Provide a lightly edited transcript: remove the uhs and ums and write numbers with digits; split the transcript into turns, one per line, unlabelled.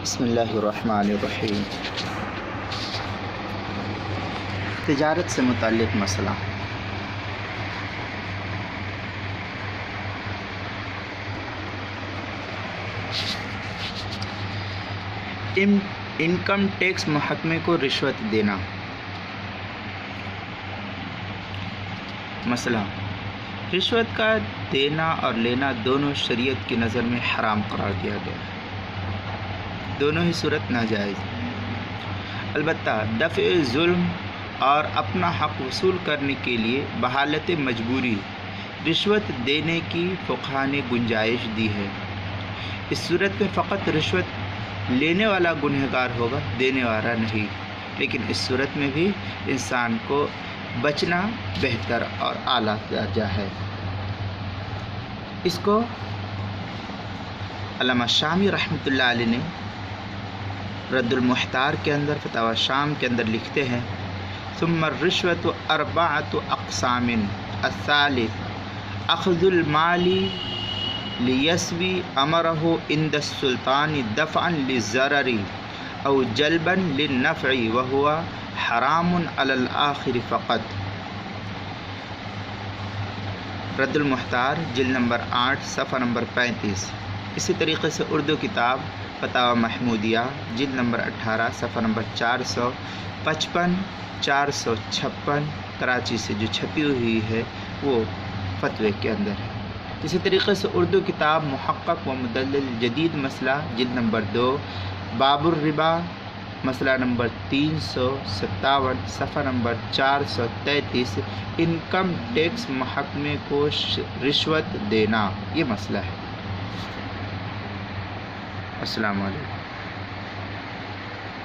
بسم اللہ الرحمن الرحیم۔ تجارت سے متعلق مسئلہ۔ انکم ٹیکس محکمے کو رشوت دینا۔ مسئلہ: رشوت کا دینا اور لینا دونوں شریعت کی نظر میں حرام قرار دیا گیا ہے، دونوں ہی صورت ناجائز ہے۔ البتہ دفع ظلم اور اپنا حق وصول کرنے کے لیے بحالت مجبوری رشوت دینے کی فقہا نے گنجائش دی ہے۔ اس صورت میں فقط رشوت لینے والا گنہگار ہوگا، دینے والا نہیں، لیکن اس صورت میں بھی انسان کو بچنا بہتر اور اعلیٰ درجہ ہے۔ اس کو علامہ شامی رحمۃ اللہ علیہ نے رد المحتار کے اندر، فتاوی شام کے اندر لکھتے ہیں: ثم الرشوۃ اربعۃ اقسام، الثالث اخذ المال لیسوی امرہ عند السلطان دفعا للضرر او جلبا للنفع وہو حرام علی الآخر فقط۔ رد المحتار جلد نمبر 8 صفحہ نمبر 35۔ اسی طریقے سے اردو کتاب فتاوی محمودیہ جلد نمبر 18 صفحہ نمبر 455 456 کراچی سے جو چھپی ہوئی ہے وہ فتوے کے اندر ہے۔ اسی طریقے سے اردو کتاب محقق و مدلل جدید مسئلہ جلد نمبر 2 باب الربا مسئلہ نمبر 357 صفحہ نمبر 433 انکم ٹیکس محکمے کو رشوت دینا، یہ مسئلہ ہے۔ السلام علیکم۔